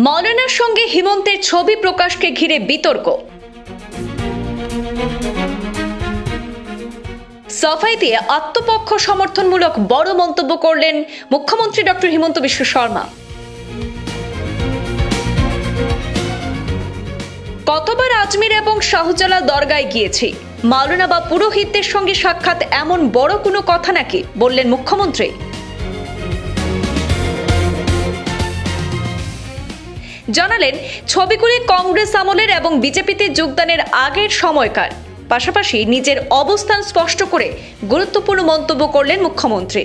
মৌলানার সঙ্গে হিমন্তের ছবি প্রকাশকে ঘিরে বিতর্ক। সাফাই দিয়ে আত্মপক্ষ সমর্থনমূলক বড় মন্তব্য করলেন মুখ্যমন্ত্রী ডক্টর হিমন্ত বিশ্ব শর্মা। কতবার আজমির এবং শাহজালাল দরগায় গিয়েছি, মাওলানা বা পুরোহিতদের সঙ্গে সাক্ষাৎ এমন বড় কোনো কথা নাকি, বললেন মুখ্যমন্ত্রী। জানালেন ছবিগুলি কংগ্রেস আমলের এবং বিজেপিতে যোগদানের আগের সময়কার। পাশাপাশি নিজের অবস্থান স্পষ্ট করে গুরুত্বপূর্ণ মন্তব্য করলেন মুখ্যমন্ত্রী।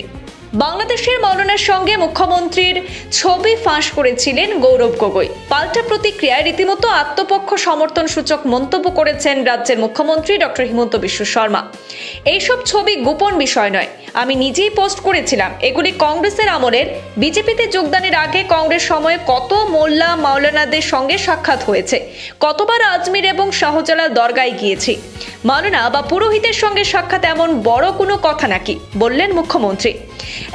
বাংলাদেশের মৌলানার সঙ্গে মুখ্যমন্ত্রীর ছবি ফাঁস করেছিলেন গৌরব গগৈ। পাল্টা প্রতিক্রিয়ায় রীতিমতো আত্মপক্ষ সমর্থন সূচক মন্তব্য করেছেন রাজ্যের মুখ্যমন্ত্রী ডক্টর হিমন্ত বিশ্ব শর্মা। এইসব ছবি গোপন বিষয় নয়, আমি নিজেই পোস্ট করেছিলাম। এগুলি কংগ্রেসের আমলের। বিজেপিতে যোগদানের আগে কংগ্রেস সময়ে কত মোল্লা মাওলানাদের সঙ্গে সাক্ষাৎ হয়েছে, কতবার আজমির এবং শাহজালাল দরগায় গিয়েছি। মাওলানা বা পুরোহিতের সঙ্গে সাক্ষাৎ এমন বড় কোনো কথা নাকি, বললেন মুখ্যমন্ত্রী।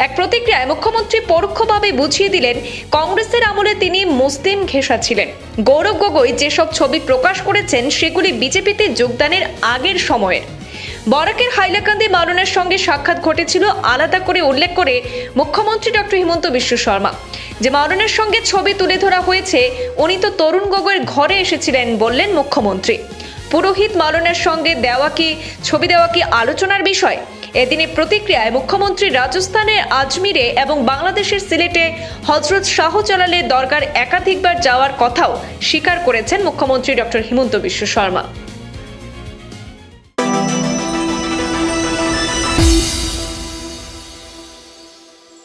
এক প্রতিক্রিয়ায় মুখ্যমন্ত্রী পরোক্ষভাবে বুঝিয়ে দিলেন কংগ্রেসের আমলে তিনি মুসলিম ঘেঁষা ছিলেন। গৌরব গগৈ যেসব ছবি প্রকাশ করেছেন সেগুলি বিজেপিতে যোগদানের আগের সময়ের। বরাকের হাইলাকান্দি মাওলানার সঙ্গে সাক্ষাৎ ঘটেছিল আলাদা করে উল্লেখ করে মুখ্যমন্ত্রী ডক্টর হিমন্ত বিশ্ব শর্মা। যে মাওলানার সঙ্গে ছবি তুলে ধরা হয়েছে উনি তো তরুণ গগৈর ঘরে এসেছিলেন, বললেন মুখ্যমন্ত্রী। পুরোহিত মাওলানার সঙ্গে ছবি দেওয়া কি আলোচনার বিষয়? এদিনের প্রতিক্রিয়ায় মুখ্যমন্ত্রী রাজস্থানের আজমিরে এবং বাংলাদেশের সিলেটে হজরত শাহজালালের দরগার একাধিকবার যাওয়ার কথাও স্বীকার করেছেন মুখ্যমন্ত্রী ডক্টর হিমন্ত বিশ্ব শর্মা।